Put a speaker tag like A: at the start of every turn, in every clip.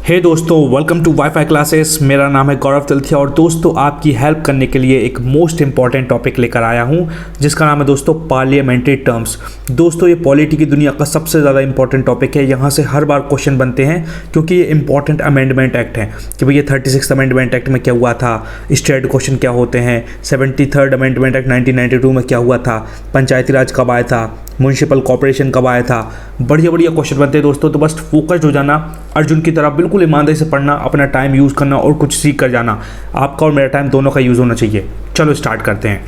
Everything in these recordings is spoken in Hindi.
A: हे दोस्तों, वेलकम टू वाईफाई क्लासेस। मेरा नाम है गौरव तिलथिया और दोस्तों आपकी हेल्प करने के लिए एक मोस्ट इंपॉर्टेंट टॉपिक लेकर आया हूं जिसका नाम है दोस्तों पार्लियामेंट्री टर्म्स। दोस्तों ये पॉलिटी की दुनिया का सबसे ज़्यादा इंपॉर्टेंट टॉपिक है। यहाँ से हर बार क्वेश्चन बनते हैं क्योंकि ये इंपॉर्टेंट अमेंडमेंट एक्ट है कि भैया 36 अमेंडमेंट एक्ट में क्या हुआ था, स्टेट क्वेश्चन क्या होते हैं, 73 अमेंडमेंट एक्ट 1992 में क्या हुआ था, पंचायती राज कब आया था, म्यूनसिपल कॉर्पोरेशन कब आया था। बढ़िया बढ़िया क्वेश्चन बनते हैं दोस्तों, तो बस फोकस्ड हो जाना, अर्जुन की तरह बिल्कुल ईमानदारी से पढ़ना, अपना टाइम यूज़ करना और कुछ सीख कर जाना। आपका और मेरा टाइम दोनों का यूज़ होना चाहिए। चलो स्टार्ट करते हैं।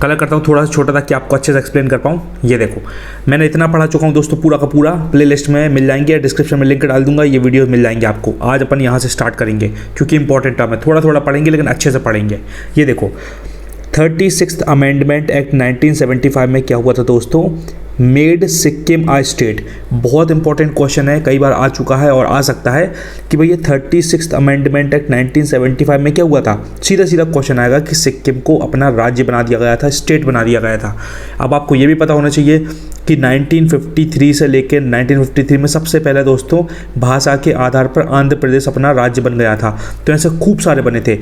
A: कलर करता हूँ थोड़ा सा छोटा ताकि आपको अच्छे से एक्सप्लेन कर पाऊँ। ये देखो मैंने इतना पढ़ा चुका हूँ दोस्तों, पूरा का पूरा प्लेलिस्ट में मिल जाएंगे, डिस्क्रिप्शन में लिंक डाल दूंगा, ये वीडियो मिल जाएंगे आपको। आज अपन यहाँ से स्टार्ट करेंगे क्योंकि इंपॉर्टेंट टर्म है, थोड़ा थोड़ा पढ़ेंगे लेकिन अच्छे से पढ़ेंगे। ये देखो 36 अमेंडमेंट एक्ट 1975 में क्या हुआ था दोस्तों, मेड सिक्किम आ स्टेट। बहुत इंपॉर्टेंट क्वेश्चन है, कई बार आ चुका है और आ सकता है कि भैया 36 अमेंडमेंट एक्ट 1975 में क्या हुआ था। सीधा सीधा क्वेश्चन आएगा कि सिक्किम को अपना राज्य बना दिया गया था, स्टेट बना दिया गया था। अब आपको ये भी पता होना चाहिए कि 1953 से लेकर 1953 में सबसे पहले दोस्तों भाषा के आधार पर आंध्र प्रदेश अपना राज्य बन गया था। तो ऐसे खूब सारे बने थे।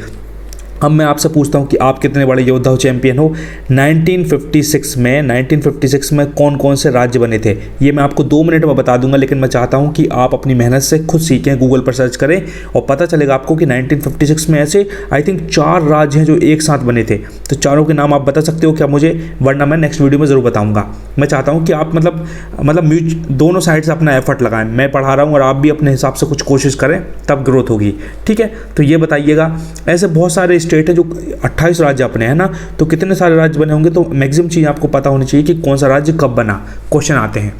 A: अब मैं आपसे पूछता हूँ कि आप कितने बड़े योद्धा हो, चैंपियन हो। 1956 में कौन कौन से राज्य बने थे ये मैं आपको 2 मिनट में बता दूंगा, लेकिन मैं चाहता हूँ कि आप अपनी मेहनत से खुद सीखें, गूगल पर सर्च करें और पता चलेगा आपको कि 1956 में ऐसे आई थिंक 4 राज्य हैं जो एक साथ बने थे। तो चारों के नाम आप बता सकते हो क्या मुझे, वरना मैं नेक्स्ट वीडियो में ज़रूर बताऊँगा। मैं चाहता हूँ कि आप मतलब दोनों साइड से अपना एफर्ट लगाएं। मैं पढ़ा रहा हूँ और आप भी अपने हिसाब से कुछ कोशिश करें, तब ग्रोथ होगी। ठीक है, तो ये बताइएगा। ऐसे बहुत सारे स्टेट है जो 28 राज्य अपने हैं ना, तो कितने सारे राज्य बने होंगे, तो मैक्सिमम चीज़ आपको पता होनी चाहिए कि कौन सा राज्य कब बना। क्वेश्चन आते हैं।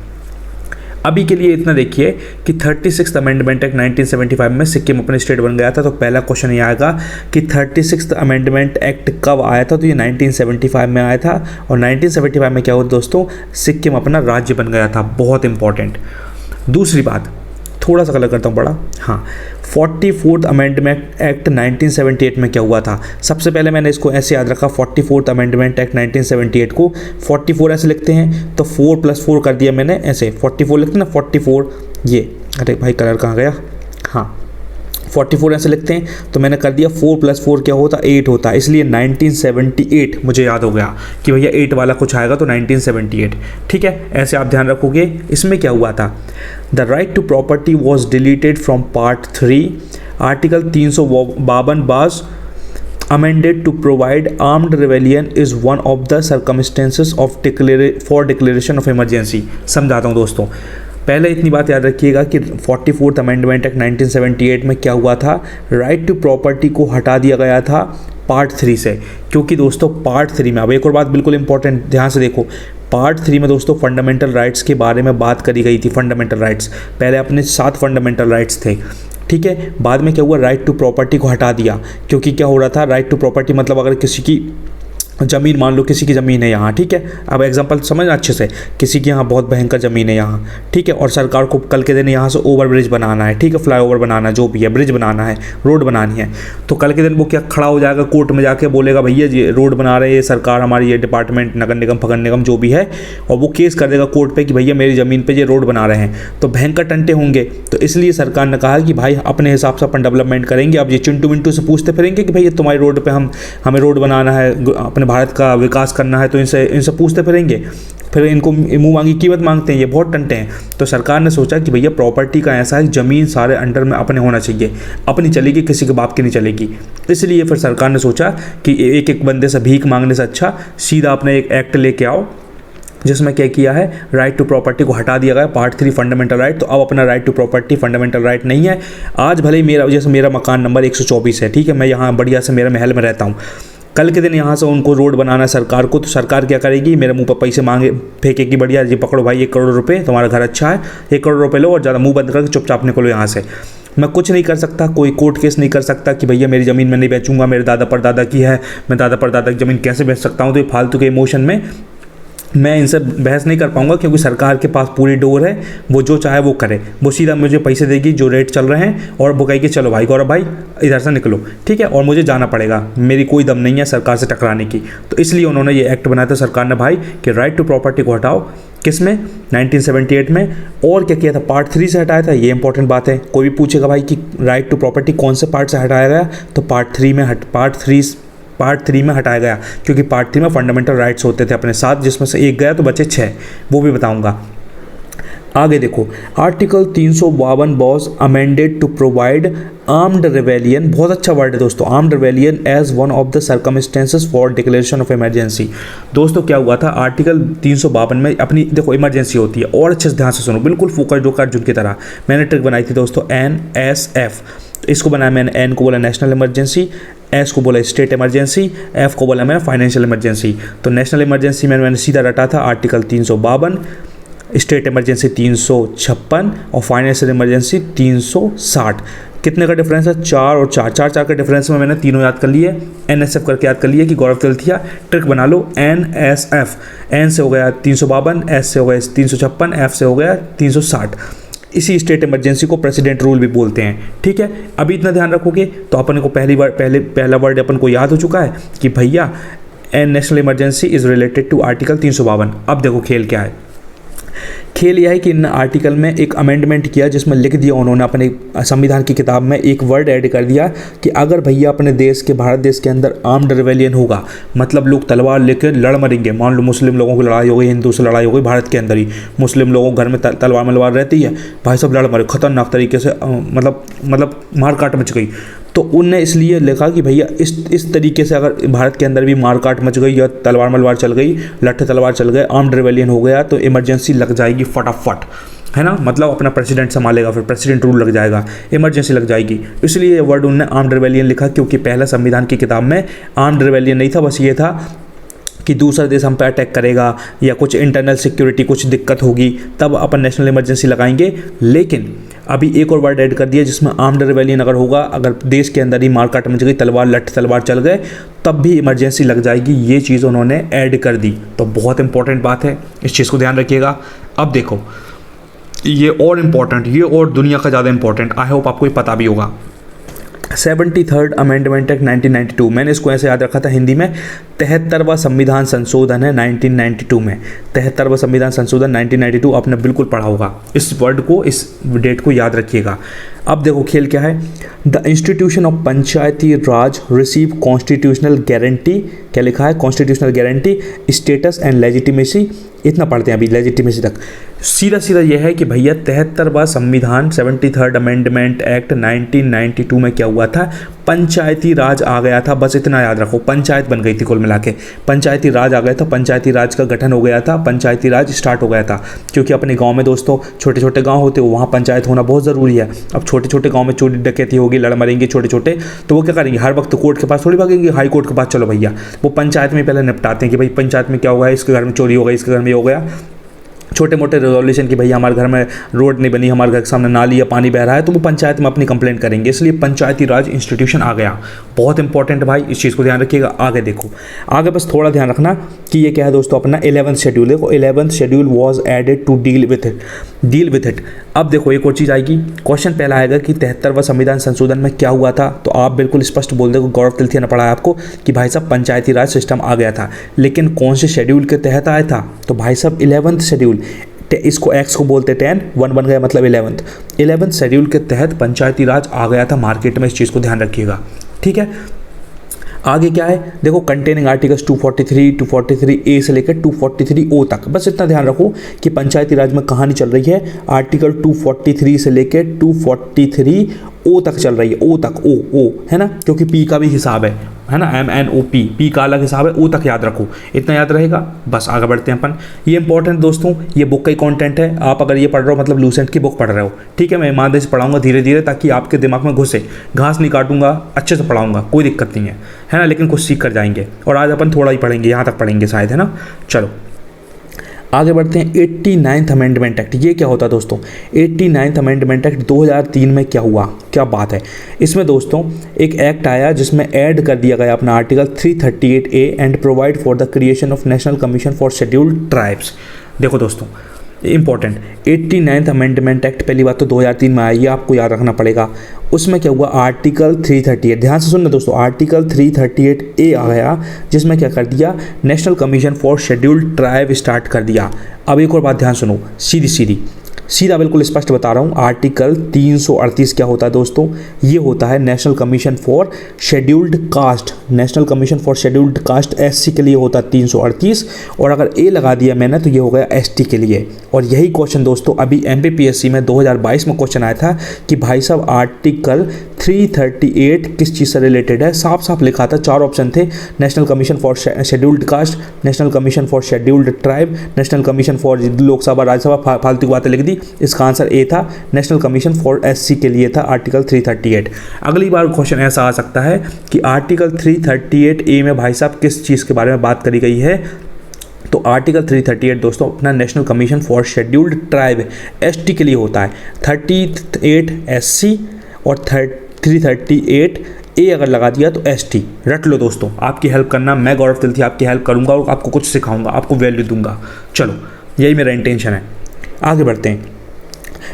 A: अभी के लिए इतना देखिए कि 36 अमेंडमेंट एक्ट 1975 में सिक्किम अपने स्टेट बन गया था। तो पहला क्वेश्चन ये आएगा कि 36 अमेंडमेंट एक्ट कब आया था, तो ये 1975 में आया था। और 1975 में क्या हुआ दोस्तों, सिक्किम अपना राज्य बन गया था। बहुत इंपॉर्टेंट। दूसरी बात, थोड़ा सा कलर करता हूँ बड़ा, हाँ, 44 अमेंडमेंट एक्ट 1978 में क्या हुआ था। सबसे पहले मैंने इसको ऐसे याद रखा, 44 अमेंडमेंट एक्ट 1978 को 44 ऐसे लिखते हैं, तो 4 + 4 कर दिया मैंने, ऐसे 44 लिखते हैं ना, 44 ये, अरे भाई कलर कहाँ गया, हाँ 44 ऐसे लिखते हैं, तो मैंने कर दिया 4 + 4 क्या होता, 8 होता, इसलिए 1978 मुझे याद हो गया कि भैया 8 वाला कुछ आएगा तो 1978। ठीक है, ऐसे आप ध्यान रखोगे। इसमें क्या हुआ था, the right to property was deleted from part 3, article 352 was amended to provide armed rebellion is one of the circumstances of declaration of emergency। समझाता हूँ दोस्तों, पहले इतनी बात याद रखिएगा कि 44 अमेंडमेंट एक्ट 1978 में क्या हुआ था, राइट टू प्रॉपर्टी को हटा दिया गया था पार्ट 3 से। क्योंकि दोस्तों पार्ट 3 में, अब एक और बात बिल्कुल इंपॉर्टेंट, ध्यान से देखो, पार्ट 3 में दोस्तों फंडामेंटल राइट्स के बारे में बात करी गई थी। फंडामेंटल राइट्स, पहले अपने 7 फंडामेंटल राइट्स थे। ठीक है, बाद में क्या हुआ, राइट टू प्रॉपर्टी को हटा दिया। क्योंकि क्या हो रहा था, राइट टू प्रॉपर्टी मतलब अगर किसी की ज़मीन, मान लो किसी की ज़मीन है यहाँ, ठीक है, अब एग्जांपल समझना अच्छे से, किसी की यहाँ बहुत भयंकर ज़मीन है यहाँ, ठीक है, और सरकार को कल के दिन यहाँ से ओवर ब्रिज बनाना है, ठीक है, फ्लाईओवर बनाना है, जो भी है, ब्रिज बनाना है, रोड बनानी है, तो कल के दिन वो क्या खड़ा हो जाएगा कोर्ट में जाके, बोलेगा भैया ये रोड बना रहे हैं सरकार, हमारी ये डिपार्टमेंट, नगर निगम, फगर निगम जो भी है, और वो केस कर देगा कोर्ट पर कि भैया मेरी ज़मीन पर ये रोड बना रहे हैं, तो भयंकर टंटे होंगे। तो इसलिए सरकार ने कहा कि भाई अपने हिसाब से अपन डेवलपमेंट करेंगे। अब ये चिंटू मिंटू से पूछते फिरेंगे कि भैया तुम्हारी रोड पर हमें रोड बनाना है, अपने भारत का विकास करना है, तो इनसे पूछते फिरेंगे, फिर इनको मुंह मांगी कीमत मांगते हैं, ये बहुत टंटे हैं। तो सरकार ने सोचा कि भैया प्रॉपर्टी का ऐसा है, ज़मीन सारे अंडर में अपने होना चाहिए, अपनी चलेगी, किसी के बाप की नहीं चलेगी। इसलिए फिर सरकार ने सोचा कि एक एक बंदे से भीख मांगने से अच्छा सीधा अपने एक एक्ट लेके आओ जिसमें क्या किया है, राइट टू प्रॉपर्टी को हटा दिया गया, पार्ट 3 फंडामेंटल राइट। तो अब अपना right to property fundamental right नहीं है। आज भले ही मेरा मकान नंबर 124 है, ठीक है, मैं यहाँ बढ़िया से मेरे महल में रहता हूँ, कल के दिन यहाँ से उनको रोड बनाना है सरकार को, तो सरकार क्या करेगी, मेरे मुंह पर पैसे मांगे फेंकेगी, बढ़िया जी पकड़ो भाई 1 करोड़ रुपए, तुम्हारा घर अच्छा है, 1 करोड़ रुपए लो और ज़्यादा मुंह बंद करके चुपचाप निकलो यहाँ से। मैं कुछ नहीं कर सकता, कोई कोर्ट केस नहीं कर सकता कि भैया मेरी ज़मीन मैं नहीं बेचूंगा, मेरे दादा परदादा की है, मैं दादा परदादा की ज़मीन कैसे बेच सकता हूँ। तो ये फालतू के इमोशन में मैं इनसे बहस नहीं कर पाऊंगा, क्योंकि सरकार के पास पूरी डोर है, वो जो चाहे वो करे, वो सीधा मुझे पैसे देगी जो रेट चल रहे हैं, और वो कहेगी चलो भाई गौरव भाई इधर से निकलो, ठीक है, और मुझे जाना पड़ेगा, मेरी कोई दम नहीं है सरकार से टकराने की। तो इसलिए उन्होंने ये एक्ट बनाया था सरकार ने भाई कि राइट टू प्रॉपर्टी को हटाओ, किस में, 1978 में। और क्या किया था, पार्ट 3 से हटाया था, ये इंपॉर्टेंट बात है। कोई भी पूछेगा भाई कि राइट टू प्रॉपर्टी कौन से पार्ट से हटाया गया, तो पार्ट 3 में हटाया गया, क्योंकि पार्ट 3 में फंडामेंटल राइट्स होते थे अपने साथ, जिसमें से एक गया तो बचे 6, वो भी बताऊंगा। आगे देखो, article 352 was amended to provide armed rebellion, बहुत अच्छा वर्ड है दोस्तों, armed rebellion as one of the circumstances for declaration of emergency. दोस्तों क्या हुआ था, आर्टिकल 352 में अपनी देखो इमरजेंसी होती है, और अच्छे से ध्यान से सुनो, बिल्कुल फोकस्ड होकर अर्जुन की तरह। मैंने ट्रिक बनाई थी दोस्तों, NSF, इसको बनाया मैंने, N को बोला नेशनल इमरजेंसी, S को बोला स्टेट इमरजेंसी, F को बोला मैंने फाइनेंशियल इमरजेंसी। तो नेशनल इमरजेंसी में मैंने सीधा रटा था आर्टिकल 352, स्टेट इमरजेंसी 356 और फाइनेंशियल इमरजेंसी 360। कितने का डिफरेंस है, 4 और 4, 4 का डिफरेंस में मैंने तीनों याद कर लिए, NSF करके याद कर लिए कि गौरव तिलथिया। ट्रिक बना लो, NSF, N से हो गया 352, S से हो गया 356, F से हो गया 360। इसी स्टेट इमरजेंसी को प्रेसिडेंट रूल भी बोलते हैं, ठीक है। अभी इतना ध्यान रखोगे तो अपन को पहला वर्ड अपन को याद हो चुका है कि भैया national emergency is related to article 352। अब देखो खेल क्या है, खेल यह है कि इन आर्टिकल में एक अमेंडमेंट किया, जिसमें लिख दिया उन्होंने अपने संविधान की किताब में एक वर्ड ऐड कर दिया कि अगर भैया अपने देश के, भारत देश के अंदर आर्म्ड रिवेलियन होगा, मतलब लोग तलवार लेकर लड़ मरेंगे। मान लो मुस्लिम लोगों की लड़ाई हो गई, हिंदू से लड़ाई हो गई, भारत के अंदर ही मुस्लिम लोगों के घर में तलवार मलवार रहती है, भाई सब लड़ मरे, खतरनाक तरीके से, मतलब मारकाट मच गई। तो उनने इसलिए लिखा कि भैया इस तरीके से अगर भारत के अंदर भी मारकाट मच गई या तलवार मलवार चल गई, लट्ठे तलवार चल गए, आर्म्ड रिवेलियन हो गया, तो इमरजेंसी लग जाएगी फटाफट, है ना। मतलब अपना प्रेसिडेंट संभालेगा, फिर प्रेसिडेंट रूल लग जाएगा, इमरजेंसी लग जाएगी। इसलिए ये वर्ड उन्होंने आर्म्ड रिवेलियन लिखा, क्योंकि पहला संविधान की किताब में आर्म्ड रिवेलियन नहीं था, बस ये था कि दूसरा देश हम पे अटैक करेगा या कुछ इंटरनल सिक्योरिटी कुछ दिक्कत होगी, तब अपन नेशनल इमरजेंसी लगाएंगे। लेकिन अभी एक और वर्ड ऐड कर दिया, जिसमें आर्म्ड रिवेलियन अगर होगा, अगर देश के अंदर ही मारकाट मच गई, तलवार लट्ठे तलवार चल गए, तब भी इमरजेंसी लग जाएगी। ये चीज़ उन्होंने ऐड कर दी, तो बहुत इंपॉर्टेंट बात है, इस चीज़ को ध्यान रखिएगा। अब देखो ये और इम्पॉर्टेंट, ये और दुनिया का ज़्यादा इंपॉर्टेंट, आई होप आपको ये पता भी होगा। 73rd अमेंडमेंट एक्ट 1992, मैंने इसको ऐसे याद रखा था हिंदी में, 73वां संविधान संशोधन है 1992 में, 73वां संविधान संशोधन 1992 आपने बिल्कुल पढ़ा होगा। इस वर्ड को, इस डेट को याद रखिएगा। अब देखो खेल क्या है, the institution of Panchayati Raj receive constitutional guarantee, क्या लिखा है, constitutional guarantee, status and legitimacy, इतना पढ़ते हैं अभी लेजिटिमेसी तक। सीधा सीधा यह है कि भैया 73वां संविधान 73rd अमेंडमेंट एक्ट 1992 में क्या हुआ था, पंचायती राज आ गया था। बस इतना याद रखो, पंचायत बन गई थी कुल मिला के, पंचायती राज आ गया था, पंचायती राज का गठन हो गया था, पंचायती राज स्टार्ट हो गया था। क्योंकि अपने गांव में दोस्तों छोटे छोटे गांव होते हैं, वहाँ पंचायत होना बहुत ज़रूरी है। अब छोटे छोटे गांव में चोरी डकैती होगी, लड़ मरेंगे छोटे छोटे, तो वो क्या करेंगे, हर वक्त कोर्ट के पास थोड़ी भागेंगे, हाई कोर्ट के पास चलो भैया, वो पंचायत में पहले निपटाते हैं कि भाई पंचायत में क्या हुआ है, इसके घर में चोरी हो गई, इसके घर में हो गया, छोटे मोटे रेजोल्यूशन कि भैया हमारे घर में रोड नहीं बनी, हमारे घर के सामने नाली या पानी बह रहा है, तो वो पंचायत में अपनी कंप्लेंट करेंगे। इसलिए पंचायती राज इंस्टीट्यूशन आ गया, बहुत इंपॉर्टेंट है भाई, इस चीज़ को ध्यान रखिएगा। आगे देखो, आगे बस थोड़ा ध्यान रखना कि ये क्या है दोस्तों, अपना 11th शेड्यूल। देखो 11th schedule was added to deal with it. अब देखो एक और चीज़ आएगी, क्वेश्चन पहला आएगा कि 73वां संविधान संशोधन में क्या हुआ था, तो आप बिल्कुल स्पष्ट बोल देखो, गौरव तिलथिया ने पढ़ा है आपको कि भाई साहब पंचायती राज सिस्टम आ गया था, लेकिन कौन से शेड्यूल के तहत आया था, तो भाई साहब 11th शेड्यूल, इसको एक्स को बोलते 10, 1 बन गया मतलब 11th शेड्यूल के तहत पंचायती राज आ गया था मार्केट में, इस चीज़ को ध्यान रखिएगा, ठीक है। आगे क्या है देखो, कंटेनिंग आर्टिकल्स 243 ए से लेकर 243 ओ तक, बस इतना ध्यान रखो कि पंचायती राज में कहानी चल रही है, आर्टिकल 243 से लेकर 243 ओ तक चल रही है, ओ तक, ओ है ना, क्योंकि पी का भी हिसाब है ना, MNOP, पी का अलग हिसाब है, ओ तक याद रखो, इतना याद रहेगा। बस आगे बढ़ते हैं अपन। ये इंपॉर्टेंट दोस्तों, ये बुक का ही कंटेंट है, आप अगर ये पढ़ रहे हो मतलब लूसेंट की बुक पढ़ रहे हो, ठीक है। मैं ईमानदारी से पढ़ाऊंगा धीरे धीरे, ताकि आपके दिमाग में घुसे, घास नहीं काटूंगा, अच्छे से पढ़ाऊंगा, कोई दिक्कत नहीं है ना, लेकिन कुछ सीख कर जाएंगे। और आज अपन थोड़ा ही पढ़ेंगे, यहाँ तक पढ़ेंगे शायद, है ना। चलो आगे बढ़ते हैं। 89th अमेंडमेंट एक्ट, ये क्या होता है दोस्तों, 89th अमेंडमेंट एक्ट 2003 में क्या हुआ, क्या बात है। इसमें दोस्तों एक एक्ट आया जिसमें ऐड कर दिया गया अपना article 338A and provide for the creation of national commission for scheduled tribes. देखो दोस्तों इंपॉर्टेंट 89th अमेंडमेंट एक्ट पहली बात तो 2003 में आया, ये आपको याद रखना पड़ेगा। उसमें क्या हुआ, आर्टिकल 338, ध्यान से सुनना दोस्तों, आर्टिकल 338A आ गया, जिसमें क्या कर दिया, national commission for scheduled tribe start कर दिया। अब एक और बात ध्यान सुनो, सीधा बिल्कुल स्पष्ट बता रहा हूँ, आर्टिकल 338 क्या होता है दोस्तों, ये होता है national commission for scheduled caste, national commission for scheduled caste SC के लिए होता है 338, और अगर A लगा दिया मैंने तो ये हो गया ST के लिए। और यही क्वेश्चन दोस्तों अभी MPPSC में 2022 में क्वेश्चन आया था कि भाई साहब आर्टिकल 338 किस चीज़ से रिलेटेड है, साफ साफ लिखा था, 4 ऑप्शन थे, national commission for scheduled caste, national commission for scheduled tribe, national commission for Lok Sabha Rajya Sabha, फालतू की बातें लिख दी। इसका आंसर A था, नेशनल कमीशन फॉर SC के लिए था आर्टिकल 338। अगली बार क्वेश्चन ऐसा आ सकता है कि आर्टिकल 338A में भाई साहब किस चीज़ के बारे में बात करी गई है, तो आर्टिकल 338 दोस्तों अपना national commission for scheduled tribe ST के लिए होता है। 38 SC और 338A अगर लगा दिया तो ST, रट लो दोस्तों। आपकी हेल्प करना, मैं गौरव तिलथी आपकी हेल्प करूंगा और आपको कुछ सिखाऊंगा, आपको वैल्यू दूंगा। चलो यही मेरा इंटेंशन है। आगे बढ़ते हैं।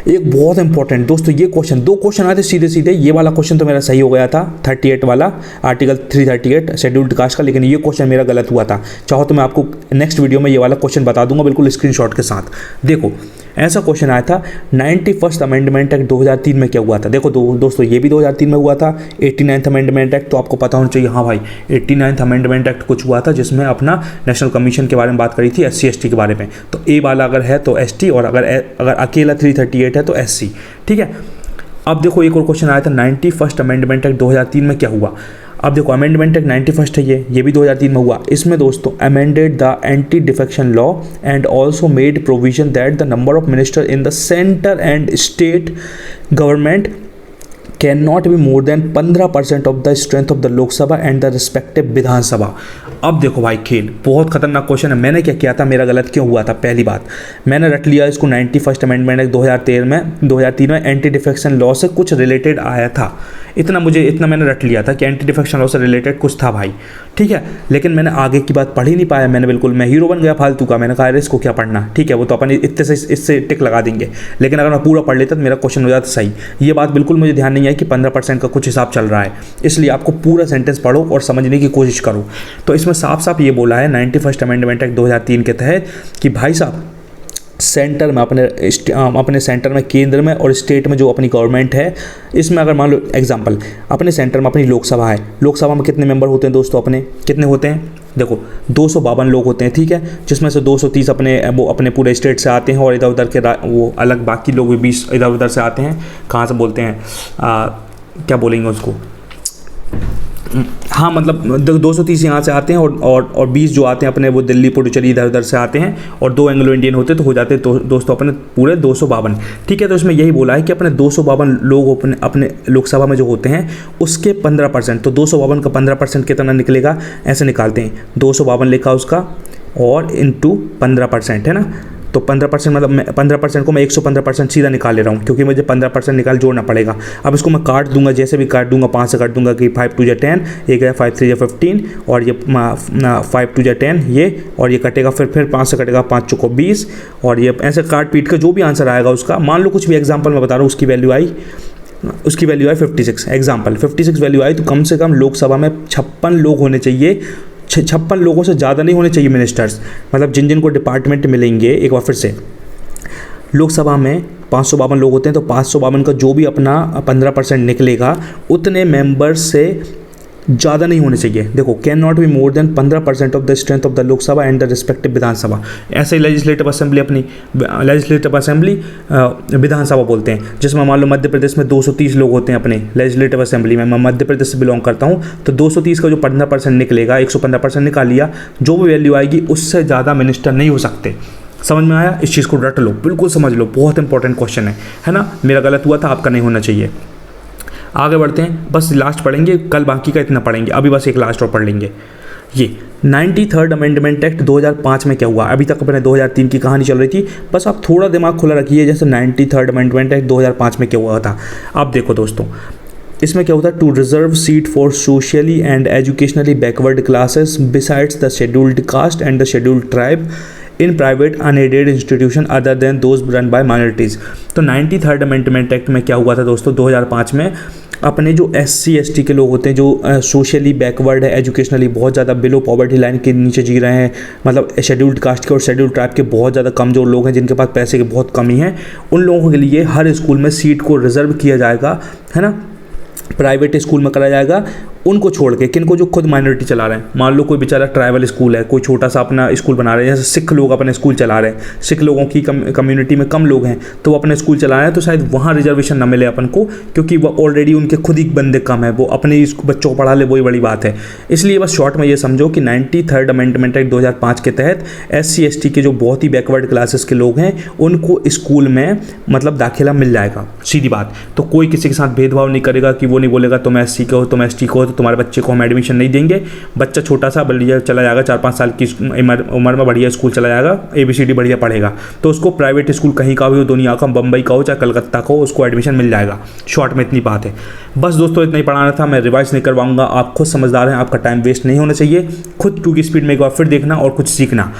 A: एक बहुत इंपॉर्टेंट दोस्तों, ये क्वेश्चन 2 क्वेश्चन आए थे सीधे सीधे, ये वाला क्वेश्चन तो मेरा सही हो गया था 38 वाला, आर्टिकल 338 शेड्यूल्ड कास्ट का, लेकिन ये क्वेश्चन मेरा गलत हुआ था। चाहो तो मैं आपको नेक्स्ट वीडियो में ये वाला क्वेश्चन बता दूंगा बिल्कुल स्क्रीनशॉट के साथ। देखो ऐसा क्वेश्चन आया था 91st अमेंडमेंट एक्ट 2003 में क्या हुआ था। देखो दोस्तों ये भी 2003 में हुआ था। 89th अमेंडमेंट एक्ट तो आपको पता होना चाहिए, हाँ भाई 89th अमेंडमेंट एक्ट कुछ हुआ था जिसमें अपना नेशनल कमीशन के बारे में बात करी थी, SC ST के बारे में। तो A वाला अगर है तो ST, और अगर अकेला 338 है तो SC, ठीक है। अब देखो एक और क्वेश्चन आया था 91st अमेंडमेंट एक्ट 2003 में क्या हुआ। अब देखो अमेंडमेंट एक्ट 91st है, ये भी 2003 में हुआ। इसमें दोस्तों amended the anti defection law and also made provision that the number of minister in the centre and state government can not be more than 15% of the strength of the Lok Sabha and the respective Vidhan Sabha. अब देखो भाई खेल बहुत खतरनाक क्वेश्चन है। मैंने क्या किया था, मेरा गलत क्यों हुआ था, पहली बात मैंने रट लिया इसको 91st अमेंडमेंट एक्ट 2003 में एंटी डिफेक्शन लॉ से कुछ रिलेटेड आया था, इतना मैंने रट लिया था कि एंटी डिफेक्शन लॉ से रिलेटेड कुछ था भाई, ठीक है। लेकिन मैंने आगे की बात पढ़ ही नहीं पाया, मैं हीरो बन गया फालतू का। मैंने कहा अरे इसको क्या पढ़ना, ठीक है वो तो अपन इतने से इससे टिक लगा देंगे, लेकिन अगर मैं पूरा पढ़ लेता तो मेरा क्वेश्चन हो जाता सही। ये बात बिल्कुल मुझे ध्यान नहीं आई कि 15% का कुछ हिसाब चल रहा है, इसलिए आपको पूरा सेंटेंस पढ़ो और समझने की कोशिश करो। तो इसमें साफ साफ ये बोला है 91st अमेंडमेंट एक्ट 2003 के तहत कि भाई साहब सेंटर में अपने सेंटर में, केंद्र में और स्टेट में जो अपनी गवर्नमेंट है, इसमें अगर मान लो एग्जांपल अपने सेंटर में अपनी लोकसभा है, लोकसभा में कितने मेंबर होते हैं दोस्तों अपने, कितने होते हैं, देखो 252 लोग होते हैं, ठीक है, जिसमें से 230 अपने पूरे स्टेट से आते हैं और इधर उधर के वो अलग बाकी लोग भी 20 इधर उधर से आते हैं। कहाँ से बोलते हैं, क्या बोलेंगे उसको, हाँ मतलब 230 यहाँ से आते हैं और 20 जो आते हैं अपने वो दिल्ली पुडुचेरी इधर उधर से आते हैं, और 2 एंग्लो इंडियन होते तो हो जाते दोस्तों अपने पूरे 252, ठीक है। तो इसमें यही बोला है कि अपने 252 लोग अपने लोकसभा में जो होते हैं उसके 15%, तो 252 का 15% कितना निकलेगा, ऐसे निकालते हैं, 252 लिखा उसका और इंटू 15% है ना, तो 15% मतलब 15% को मैं 115% सीधा निकाल ले रहा हूँ, क्योंकि मुझे 15% निकाल जोड़ना पड़ेगा। अब इसको मैं काट दूंगा, जैसे भी काट दूंगा 5 से काट दूंगा कि 5 2 10, ये गया 5 3 15, और ये 5 2 10 ये, और ये कटेगा फिर 5 से कटेगा 5 चौको 20, और ये ऐसे काट पीट के जो भी आंसर आएगा उसका, मान लो कुछ भी एग्जाम्पल मैं बता रहा हूँ, उसकी वैल्यू आई 56 एग्जाम्पल 56 वैल्यू आई, तो कम से कम लोकसभा में 56 लोग होने चाहिए, 56 लोगों से ज़्यादा नहीं होने चाहिए मिनिस्टर्स, मतलब जिन को डिपार्टमेंट मिलेंगे। एक बार फिर से, लोकसभा में 552 लोग होते हैं, तो 552 का जो भी अपना 15% निकलेगा उतने मेंबर्स से ज़्यादा नहीं होने चाहिए। देखो can not be more than 15% of the strength of the Lok Sabha and the respective Vidhan Sabha. ऐसे ही लेजिस्लेटिव असेंबली विधानसभा बोलते हैं, जिसमें मान लो मध्य प्रदेश में 230 लोग होते हैं अपने लेजिस्लेटिव असेंबली में। मैं मध्य प्रदेश से बिलोंग करता हूँ, तो 230 का जो 15% निकलेगा, 115% निकाल लिया, जो भी वैल्यू आएगी उससे ज़्यादा मिनिस्टर नहीं हो सकते। समझ में आया, इस चीज़ को रट लो, बिल्कुल समझ लो, बहुत इंपॉर्टेंट क्वेश्चन है ना। मेरा गलत हुआ था, आपका नहीं होना चाहिए। आगे बढ़ते हैं, बस लास्ट पढ़ेंगे, कल बाकी का इतना पढ़ेंगे, अभी बस एक लास्ट और पढ़ लेंगे। ये 93rd अमेंडमेंट एक्ट 2005 में क्या हुआ, अभी तक अपने 2003 की कहानी चल रही थी, बस आप थोड़ा दिमाग खुला रखिए, जैसे 93rd अमेंडमेंट एक्ट 2005 में क्या हुआ था। अब देखो दोस्तों, इसमें क्या होता है, to reserve seat for socially and educationally backward classes besides the scheduled caste and the scheduled tribe in private unaided institution other than those run by minorities. तो 93rd अमेंडमेंट एक्ट में क्या हुआ था दोस्तों, 2005 में अपने जो SC ST के लोग होते हैं, जो सोशली बैकवर्ड है, एजुकेशनली बहुत ज़्यादा बिलो पॉवर्टी लाइन के नीचे जी रहे हैं, मतलब शेड्यूल्ड कास्ट के और शेड्यूल्ड ट्राइब के बहुत ज़्यादा कमज़ोर लोग हैं, जिनके पास पैसे की बहुत कमी है, उन लोगों के लिए हर स्कूल में सीट को रिजर्व किया जाएगा, है ना, प्राइवेट स्कूल में कराया जाएगा, उनको छोड़ के। किनको, जो खुद माइनॉरिटी चला रहे हैं। मान लो कोई बेचारा ट्राइबल स्कूल है, कोई छोटा सा अपना स्कूल बना रहे हैं, जैसे सिख लोग अपने स्कूल चला रहे हैं, सिख लोगों की कम्युनिटी में कम लोग हैं तो वो अपने स्कूल चला रहे हैं, तो शायद वहाँ रिजर्वेशन ना मिले अपन को, क्योंकि वो ऑलरेडी उनके खुद ही बंदे कम है, वो अपने बच्चों को पढ़ा ले, वही बड़ी बात है। इसलिए बस शॉर्ट में ये समझो कि 93rd अमेंडमेंट एक्ट 2005 के तहत SC ST के जो बहुत ही बैकवर्ड क्लासेस के लोग हैं उनको स्कूल में मतलब दाखिला मिल जाएगा, सीधी बात। तो कोई किसी के साथ भेदभाव नहीं करेगा कि वो नहीं बोलेगा तुम SC के हो, तुम ST को हो तो तुम्हारे बच्चे को हम एडमिशन नहीं देंगे। बच्चा छोटा सा बढ़िया चला जाएगा, 4-5 साल की उम्र में बढ़िया स्कूल चला जाएगा, ABCD बढ़िया पढ़ेगा, तो उसको प्राइवेट स्कूल कहीं का भी हो, दुनिया का, बम्बई का हो चाहे कलकत्ता का हो, उसको एडमिशन मिल जाएगा। शॉर्ट में इतनी बात है। बस दोस्तों इतना ही पढ़ाना था, मैं रिवाइज नहीं करवाऊंगा, आप खुद समझदार हैं, आपका टाइम वेस्ट नहीं होना चाहिए, खुद 2 की स्पीड में एक बार फिर देखना और कुछ सीखना।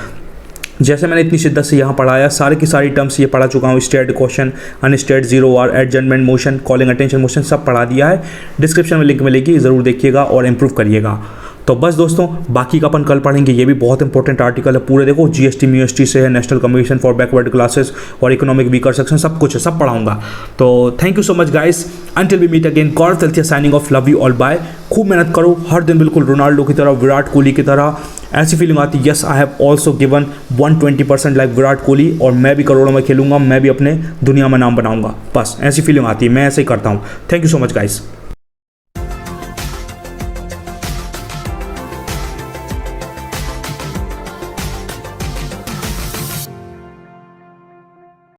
A: जैसे मैंने इतनी शिद्दत से यहाँ पढ़ाया, सारी की सारी टर्म्स ये पढ़ा चुका हूँ, starred question, unstarred, zero hour, adjournment motion, calling attention motion, सब पढ़ा दिया है। डिस्क्रिप्शन में लिंक मिलेगी, ज़रूर देखिएगा और इम्प्रूव करिएगा। तो बस दोस्तों बाकी का अपन कल पढ़ेंगे, ये भी बहुत इंपॉर्टेंट आर्टिकल है, पूरे देखो GST MUST से है, national commission for backward classes और इकोनॉमिक वीकर सेक्शन, सब कुछ है, सब पढ़ाऊंगा। तो thank you so much guys, until we meet again, Gaurav Talatiya signing off, love you all, bye. खूब मेहनत करो हर दिन, बिल्कुल रोनाल्डो की तरह, विराट कोहली की तरह, ऐसी फीलिंग आती yes I have also given 120% like Virat Kohli, और मैं भी करोड़ों में खेलूंगा, मैं भी अपने दुनिया में नाम बनाऊंगा, बस ऐसी फीलिंग आती है, मैं ऐसे ही करता हूँ। Thank you so much guys.